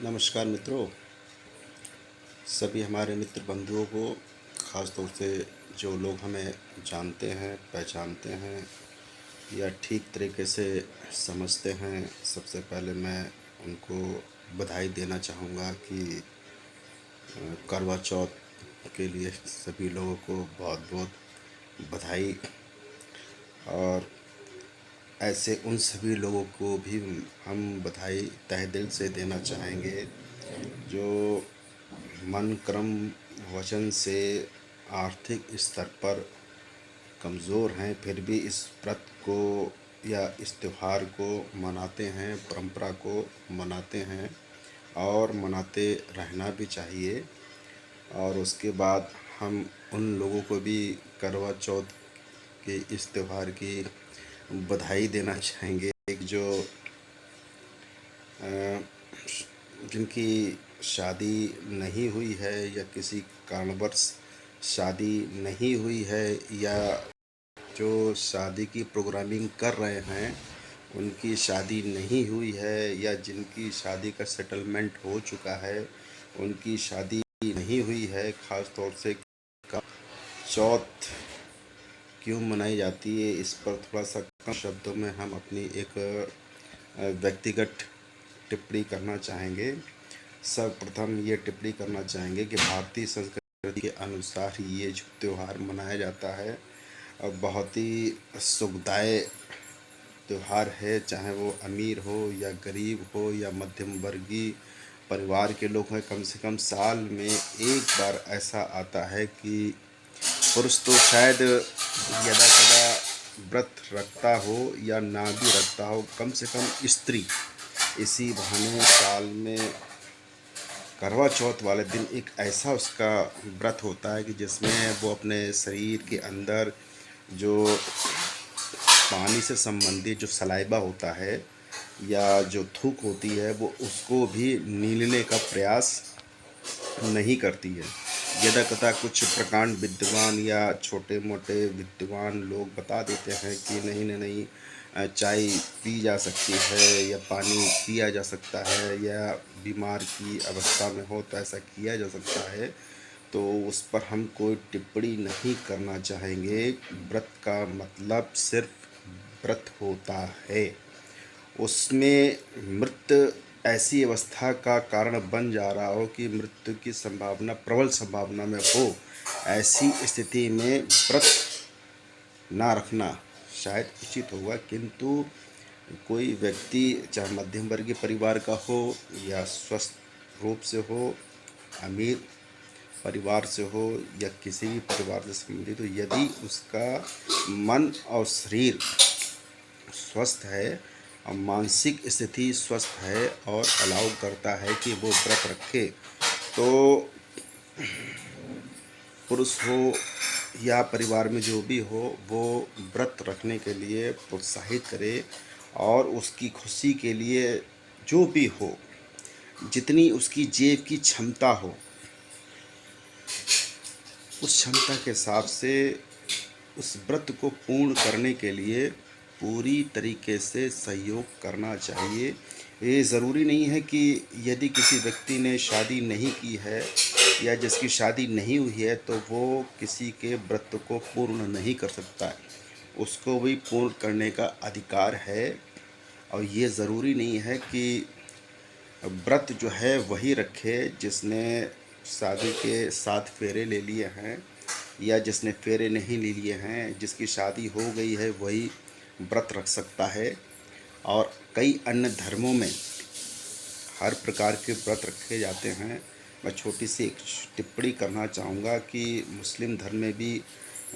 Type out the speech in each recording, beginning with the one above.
नमस्कार मित्रों, सभी हमारे मित्र बंधुओं को, ख़ास तौर से जो लोग हमें जानते हैं, पहचानते हैं या ठीक तरीके से समझते हैं। सबसे पहले मैं उनको बधाई देना चाहूँगा कि करवा चौथ के लिए सभी लोगों को बहुत बहुत बधाई। और ऐसे उन सभी लोगों को भी हम बधाई तहे दिल से देना चाहेंगे जो मन क्रम वचन से आर्थिक स्तर पर कमज़ोर हैं, फिर भी इस व्रत को या इस त्यौहार को मनाते हैं, परंपरा को मनाते हैं और मनाते रहना भी चाहिए। और उसके बाद हम उन लोगों को भी करवा चौथ के इस त्यौहार की बधाई देना चाहेंगे जो जिनकी शादी नहीं हुई है या किसी कारणवश शादी नहीं हुई है, या जो शादी की प्रोग्रामिंग कर रहे हैं उनकी शादी नहीं हुई है, या जिनकी शादी का सेटलमेंट हो चुका है उनकी शादी नहीं हुई है। ख़ास तौर से चौथ क्यों मनाई जाती है, इस पर थोड़ा सा कम शब्दों में हम अपनी एक व्यक्तिगत टिप्पणी करना चाहेंगे। सर्वप्रथम ये टिप्पणी करना चाहेंगे कि भारतीय संस्कृति के अनुसार ये जो त्यौहार मनाया जाता है बहुत ही सुखदायी त्यौहार है। चाहे वो अमीर हो या गरीब हो या मध्यम वर्गीय परिवार के लोग हैं, कम से कम साल में एक बार ऐसा आता है कि पुरुष तो शायद यदा कदा व्रत रखता हो या ना भी रखता हो, कम से कम स्त्री इसी बहाने साल में करवा चौथ वाले दिन एक ऐसा उसका व्रत होता है कि जिसमें वो अपने शरीर के अंदर जो पानी से संबंधित जो सलाइबा होता है या जो थूक होती है वो उसको भी नीलने का प्रयास नहीं करती है। यदा कथा कुछ प्रकांड विद्वान या छोटे मोटे विद्वान लोग बता देते हैं कि नहीं नहीं नहीं, चाय पी जा सकती है या पानी पिया जा सकता है, या बीमार की अवस्था में हो तो ऐसा किया जा सकता है, तो उस पर हम कोई टिप्पणी नहीं करना चाहेंगे। व्रत का मतलब सिर्फ व्रत होता है। उसमें मृत्यु ऐसी अवस्था का कारण बन जा रहा हो कि मृत्यु की संभावना प्रबल संभावना में हो, ऐसी स्थिति में व्रत ना रखना शायद उचित होगा। किंतु कोई व्यक्ति चाहे मध्यम वर्गीय परिवार का हो या स्वस्थ रूप से हो, अमीर परिवार से हो या किसी भी परिवार से संबंधित हो, यदि उसका मन और शरीर स्वस्थ है और मानसिक स्थिति स्वस्थ है और अलाउ करता है कि वो व्रत रखे, तो पुरुष हो या परिवार में जो भी हो वो व्रत रखने के लिए प्रोत्साहित करे और उसकी खुशी के लिए जो भी हो, जितनी उसकी जेब की क्षमता हो, उस क्षमता के हिसाब से उस व्रत को पूर्ण करने के लिए पूरी तरीके से सहयोग करना चाहिए। ये ज़रूरी नहीं है कि यदि किसी व्यक्ति ने शादी नहीं की है या जिसकी शादी नहीं हुई है तो वो किसी के व्रत को पूर्ण नहीं कर सकता है, उसको भी पूर्ण करने का अधिकार है। और ये ज़रूरी नहीं है कि व्रत जो है वही रखे जिसने शादी के 7 फेरे ले लिए हैं या जिसने फेरे नहीं ले लिए हैं। जिसकी शादी हो गई है वही व्रत रख सकता है। और कई अन्य धर्मों में हर प्रकार के व्रत रखे जाते हैं। मैं छोटी सी एक टिप्पणी करना चाहूँगा कि मुस्लिम धर्म में भी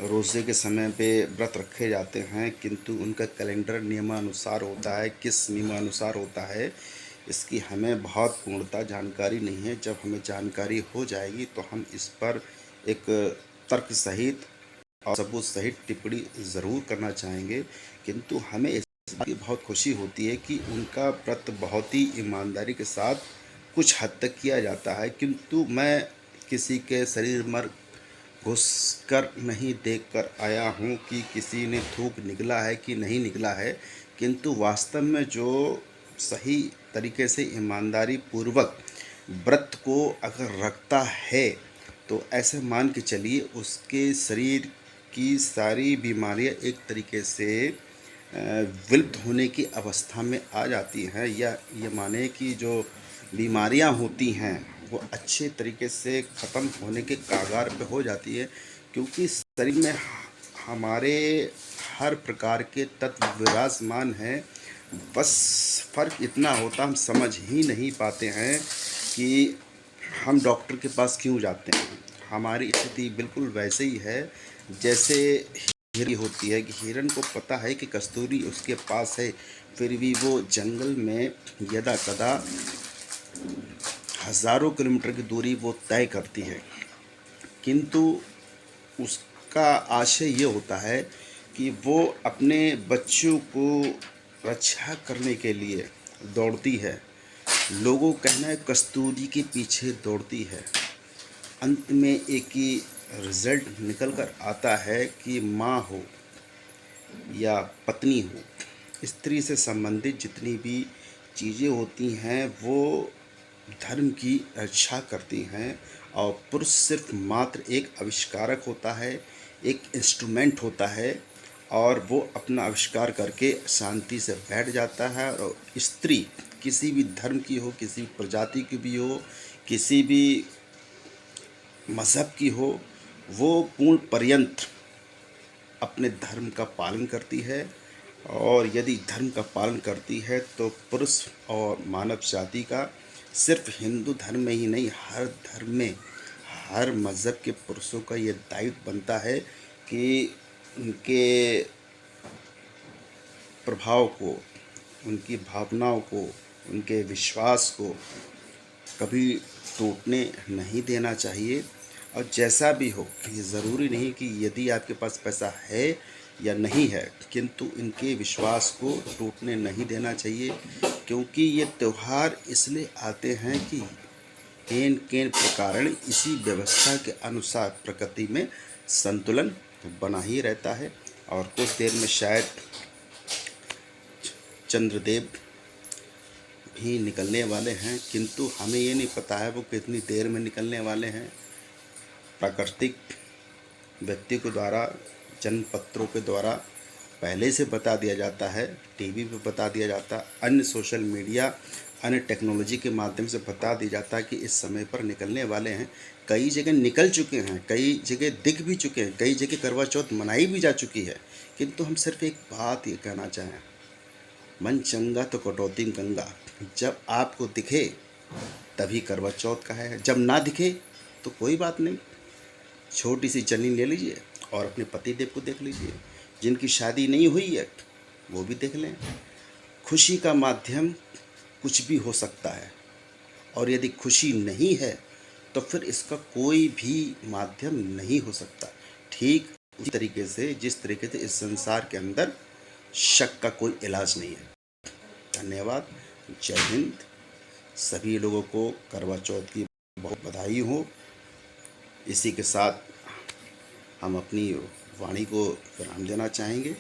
रोज़े के समय पे व्रत रखे जाते हैं, किंतु उनका कैलेंडर नियमानुसार होता है। किस नियमानुसार होता है इसकी हमें बहुत पूर्णतः जानकारी नहीं है। जब हमें जानकारी हो जाएगी तो हम इस पर एक तर्क सहित और सबूत सहित टिप्पणी ज़रूर करना चाहेंगे। किंतु हमें इस बात की बहुत खुशी होती है कि उनका व्रत बहुत ही ईमानदारी के साथ कुछ हद तक किया जाता है। किंतु मैं किसी के शरीर में घुसकर नहीं देखकर आया हूँ कि किसी ने थूक निकला है कि नहीं निकला है, किंतु वास्तव में जो सही तरीके से ईमानदारी पूर्वक व्रत को अगर रखता है तो ऐसे मान के चलिए उसके शरीर की सारी बीमारियां एक तरीके से विलुप्त होने की अवस्था में आ जाती हैं, या ये माने कि जो बीमारियां होती हैं वो अच्छे तरीके से ख़त्म होने के कागार पे हो जाती है, क्योंकि शरीर में हमारे हर प्रकार के तत्व विराजमान हैं। बस फ़र्क इतना होता हम समझ ही नहीं पाते हैं कि हम डॉक्टर के पास क्यों जाते हैं। हमारी स्थिति बिल्कुल वैसे ही है जैसे हिरन होती है कि हिरन को पता है कि कस्तूरी उसके पास है, फिर भी वो जंगल में यदा कदा हज़ारों किलोमीटर की दूरी वो तय करती है, किंतु उसका आशय ये होता है कि वो अपने बच्चों को रक्षा करने के लिए दौड़ती है। लोगों का कहना है कस्तूरी के पीछे दौड़ती है। अंत में एक ही रिजल्ट निकल कर आता है कि माँ हो या पत्नी हो, स्त्री से संबंधित जितनी भी चीज़ें होती हैं वो धर्म की रक्षा करती हैं, और पुरुष सिर्फ मात्र एक आविष्कारक होता है, एक इंस्ट्रूमेंट होता है, और वो अपना आविष्कार करके शांति से बैठ जाता है। और स्त्री किसी भी धर्म की हो, किसी प्रजाति की भी हो, किसी भी मज़हब की हो, वो पूर्ण पर्यंत अपने धर्म का पालन करती है। और यदि धर्म का पालन करती है तो पुरुष और मानव जाति का सिर्फ हिंदू धर्म में ही नहीं, हर धर्म में, हर मज़हब के पुरुषों का ये दायित्व बनता है कि उनके प्रभाव को, उनकी भावनाओं को, उनके विश्वास को कभी टूटने नहीं देना चाहिए। और जैसा भी हो, ये ज़रूरी नहीं कि यदि आपके पास पैसा है या नहीं है, किंतु इनके विश्वास को टूटने नहीं देना चाहिए, क्योंकि ये त्यौहार इसलिए आते हैं कि केन केन प्रकार इसी व्यवस्था के अनुसार प्रकृति में संतुलन बना ही रहता है। और कुछ देर में शायद चंद्रदेव भी निकलने वाले हैं, किंतु हमें ये नहीं पता है वो कितनी देर में निकलने वाले हैं। प्राकृतिक व्यक्ति के द्वारा, जनपत्रों के द्वारा पहले से बता दिया जाता है, टीवी पे बता दिया जाता है, अन्य सोशल मीडिया, अन्य टेक्नोलॉजी के माध्यम से बता दिया जाता है कि इस समय पर निकलने वाले हैं। कई जगह निकल चुके हैं, कई जगह दिख भी चुके हैं, कई जगह करवा चौथ मनाई भी जा चुकी है, किंतु हम सिर्फ एक बात ये कहना चाहें, मन चंगा तो कटौती में गंगा। जब आपको दिखे तभी करवा चौथ का है, जब ना दिखे तो कोई बात नहीं, छोटी सी चलनी ले लीजिए और अपने पति देव को देख लीजिए। जिनकी शादी नहीं हुई है वो भी देख लें। खुशी का माध्यम कुछ भी हो सकता है, और यदि खुशी नहीं है तो फिर इसका कोई भी माध्यम नहीं हो सकता। ठीक उसी तरीके से जिस तरीके से इस संसार के अंदर शक का कोई इलाज नहीं है। धन्यवाद। जय हिंद। सभी लोगों को करवा चौथ की बहुत बधाई हो। इसी के साथ हम अपनी वाणी को विराम देना चाहेंगे।